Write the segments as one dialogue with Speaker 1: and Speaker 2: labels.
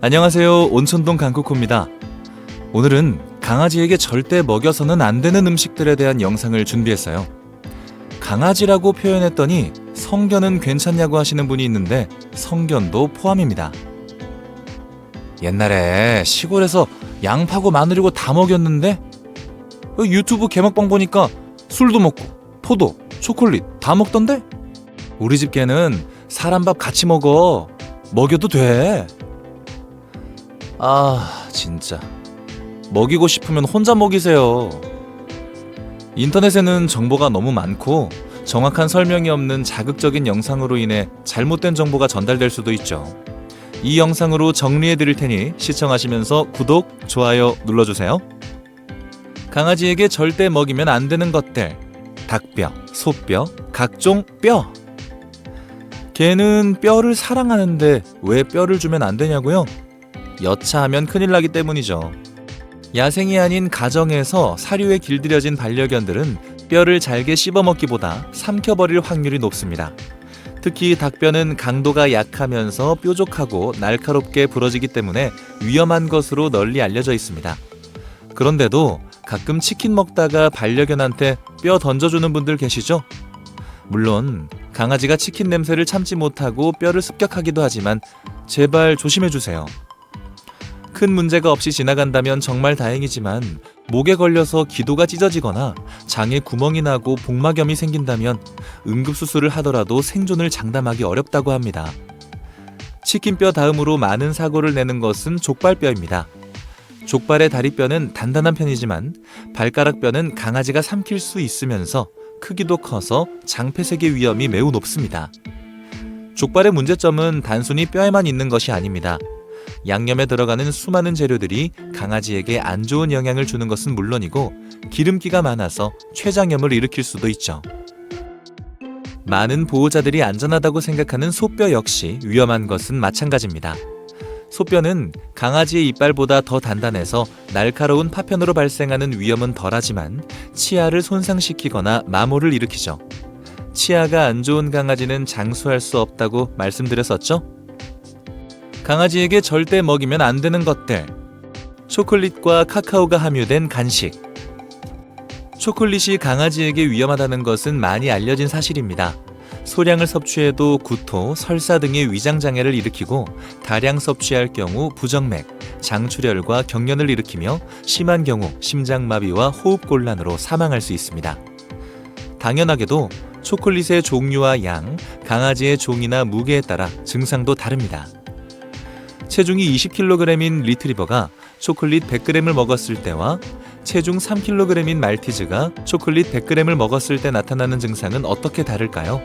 Speaker 1: 안녕하세요. 온천동 강코코입니다. 오늘은 강아지에게 절대 먹여서는 안 되는 음식들에 대한 영상을 준비했어요. 강아지라고 표현했더니 성견은 괜찮냐고 하시는 분이 있는데 성견도 포함입니다. 옛날에 시골에서 양파고 마늘이고 다 먹였는데 유튜브 개먹방 보니까 술도 먹고 포도, 초콜릿 다 먹던데? 우리 집 개는 사람 밥 같이 먹여도 돼. 진짜 먹이고 싶으면 혼자 먹이세요. 인터넷에는 정보가 너무 많고 정확한 설명이 없는 자극적인 영상으로 인해 잘못된 정보가 전달될 수도 있죠. 이 영상으로 정리해 드릴 테니 시청하시면서 구독, 좋아요 눌러주세요. 강아지에게 절대 먹이면 안 되는 것들: 닭뼈, 소뼈, 각종 뼈. 개는 뼈를 사랑하는데 왜 뼈를 주면 안 되냐고요? 여차하면 큰일 나기 때문이죠. 야생이 아닌 가정에서 사료에 길들여진 반려견들은 뼈를 잘게 씹어먹기보다 삼켜버릴 확률이 높습니다. 특히 닭뼈는 강도가 약하면서 뾰족하고 날카롭게 부러지기 때문에 위험한 것으로 널리 알려져 있습니다. 그런데도 가끔 치킨 먹다가 반려견한테 뼈 던져주는 분들 계시죠? 물론 강아지가 치킨 냄새를 참지 못하고 뼈를 습격하기도 하지만 제발 조심해주세요. 큰 문제가 없이 지나간다면 정말 다행이지만 목에 걸려서 기도가 찢어지거나 장에 구멍이 나고 복막염이 생긴다면 응급수술을 하더라도 생존을 장담하기 어렵다고 합니다. 치킨뼈 다음으로 많은 사고를 내는 것은 족발뼈입니다. 족발의 다리뼈는 단단한 편이지만 발가락뼈는 강아지가 삼킬 수 있으면서 크기도 커서 장폐색의 위험이 매우 높습니다. 족발의 문제점은 단순히 뼈에만 있는 것이 아닙니다. 양념에 들어가는 수많은 재료들이 강아지에게 안 좋은 영향을 주는 것은 물론이고 기름기가 많아서 췌장염을 일으킬 수도 있죠. 많은 보호자들이 안전하다고 생각하는 소뼈 역시 위험한 것은 마찬가지입니다. 소뼈는 강아지의 이빨보다 더 단단해서 날카로운 파편으로 발생하는 위험은 덜하지만 치아를 손상시키거나 마모를 일으키죠. 치아가 안 좋은 강아지는 장수할 수 없다고 말씀드렸었죠? 강아지에게 절대 먹이면 안 되는 것들: 초콜릿과 카카오가 함유된 간식. 초콜릿이 강아지에게 위험하다는 것은 많이 알려진 사실입니다. 소량을 섭취해도 구토, 설사 등의 위장장애를 일으키고 다량 섭취할 경우 부정맥, 장출혈과 경련을 일으키며 심한 경우 심장마비와 호흡곤란으로 사망할 수 있습니다. 당연하게도 초콜릿의 종류와 양, 강아지의 종이나 무게에 따라 증상도 다릅니다. 체중이 20kg인 리트리버가 초콜릿 100g을 먹었을 때와 체중 3kg인 말티즈가 초콜릿 100g을 먹었을 때 나타나는 증상은 어떻게 다를까요?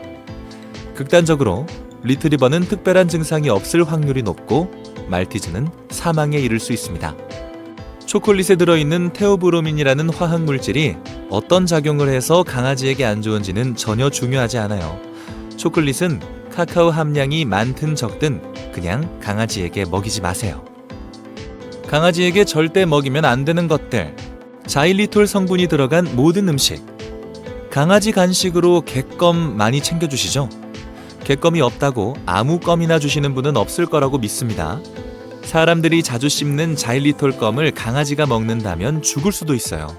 Speaker 1: 극단적으로 리트리버는 특별한 증상이 없을 확률이 높고 말티즈는 사망에 이를 수 있습니다. 초콜릿에 들어있는 테오브로민이라는 화학물질이 어떤 작용을 해서 강아지에게 안 좋은지는 전혀 중요하지 않아요. 초콜릿은 카카오 함량이 많든 적든 그냥 강아지에게 먹이지 마세요. 강아지에게 절대 먹이면 안 되는 것들: 자일리톨 성분이 들어간 모든 음식. 강아지 간식으로 객껌 많이 챙겨주시죠? 객껌이 없다고 아무 껌이나 주시는 분은 없을 거라고 믿습니다. 사람들이 자주 씹는 자일리톨 껌을 강아지가 먹는다면 죽을 수도 있어요.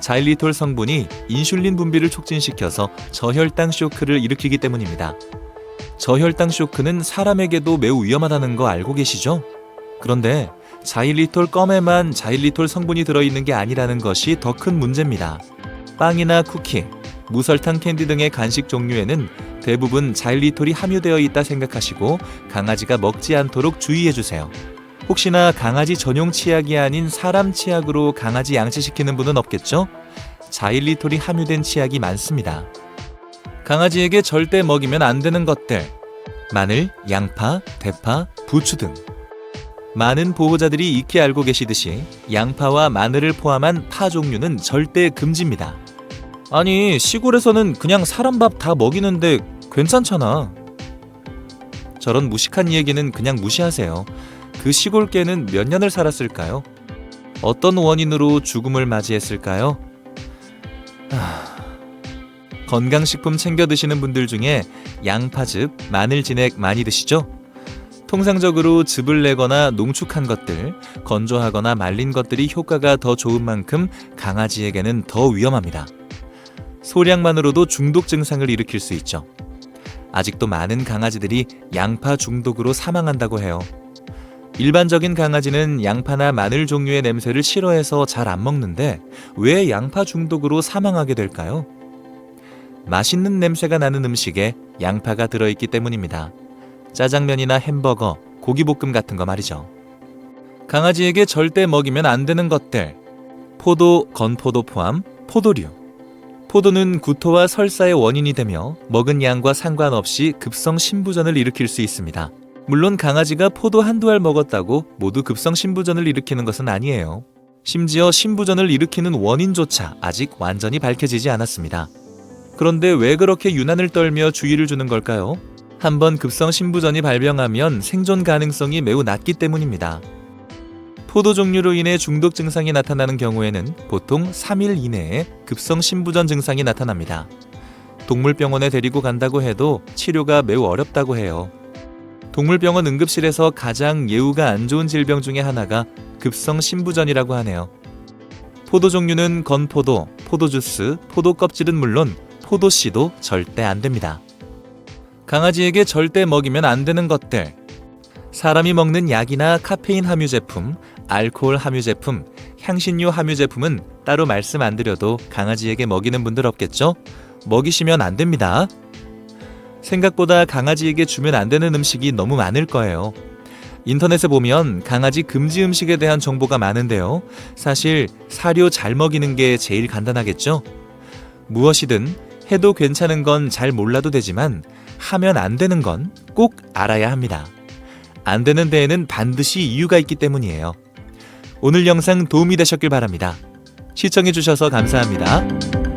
Speaker 1: 자일리톨 성분이 인슐린 분비를 촉진시켜서 저혈당 쇼크를 일으키기 때문입니다. 저혈당 쇼크는 사람에게도 매우 위험하다는 거 알고 계시죠? 그런데 자일리톨 껌에만 자일리톨 성분이 들어있는 게 아니라는 것이 더 큰 문제입니다. 빵이나 쿠키, 무설탕 캔디 등의 간식 종류에는 대부분 자일리톨이 함유되어 있다 생각하시고 강아지가 먹지 않도록 주의해주세요. 혹시나 강아지 전용 치약이 아닌 사람 치약으로 강아지 양치시키는 분은 없겠죠? 자일리톨이 함유된 치약이 많습니다. 강아지에게 절대 먹이면 안 되는 것들: 마늘, 양파, 대파, 부추 등. 많은 보호자들이 익히 알고 계시듯이 양파와 마늘을 포함한 파 종류는 절대 금지입니다. 아니, 시골에서는 그냥 사람 밥 다 먹이는데 괜찮잖아. 저런 무식한 얘기는 그냥 무시하세요. 그 시골 개는 몇 년을 살았을까요? 어떤 원인으로 죽음을 맞이했을까요? 건강식품 챙겨 드시는 분들 중에 양파즙, 마늘 진액 많이 드시죠? 통상적으로 즙을 내거나 농축한 것들, 건조하거나 말린 것들이 효과가 더 좋은 만큼 강아지에게는 더 위험합니다. 소량만으로도 중독 증상을 일으킬 수 있죠. 아직도 많은 강아지들이 양파 중독으로 사망한다고 해요. 일반적인 강아지는 양파나 마늘 종류의 냄새를 싫어해서 잘 안 먹는데 왜 양파 중독으로 사망하게 될까요? 맛있는 냄새가 나는 음식에 양파가 들어있기 때문입니다. 짜장면이나 햄버거, 고기볶음 같은 거 말이죠. 강아지에게 절대 먹이면 안 되는 것들. 포도, 건포도 포함 포도류. 포도는 구토와 설사의 원인이 되며 먹은 양과 상관없이 급성 신부전을 일으킬 수 있습니다. 물론 강아지가 포도 한두 알 먹었다고 모두 급성 신부전을 일으키는 것은 아니에요. 심지어 신부전을 일으키는 원인조차 아직 완전히 밝혀지지 않았습니다. 그런데 왜 그렇게 유난을 떨며 주의를 주는 걸까요? 한번 급성 신부전이 발병하면 생존 가능성이 매우 낮기 때문입니다. 포도 종류로 인해 중독 증상이 나타나는 경우에는 보통 3일 이내에 급성 신부전 증상이 나타납니다. 동물병원에 데리고 간다고 해도 치료가 매우 어렵다고 해요. 동물병원 응급실에서 가장 예후가 안 좋은 질병 중에 하나가 급성 신부전이라고 하네요. 포도 종류는 건포도, 포도주스, 포도 껍질은 물론 포도씨도 절대 안 됩니다. 강아지에게 절대 먹이면 안 되는 것들. 사람이 먹는 약이나 카페인 함유 제품, 알코올 함유 제품, 향신료 함유 제품은 따로 말씀 안 드려도 강아지에게 먹이는 분들 없겠죠? 먹이시면 안 됩니다. 생각보다 강아지에게 주면 안 되는 음식이 너무 많을 거예요. 인터넷에 보면 강아지 금지 음식에 대한 정보가 많은데요. 사실 사료 잘 먹이는 게 제일 간단하겠죠? 무엇이든 해도 괜찮은 건 잘 몰라도 되지만 하면 안 되는 건 꼭 알아야 합니다. 안 되는 데에는 반드시 이유가 있기 때문이에요. 오늘 영상 도움이 되셨길 바랍니다. 시청해주셔서 감사합니다.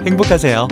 Speaker 1: 행복하세요.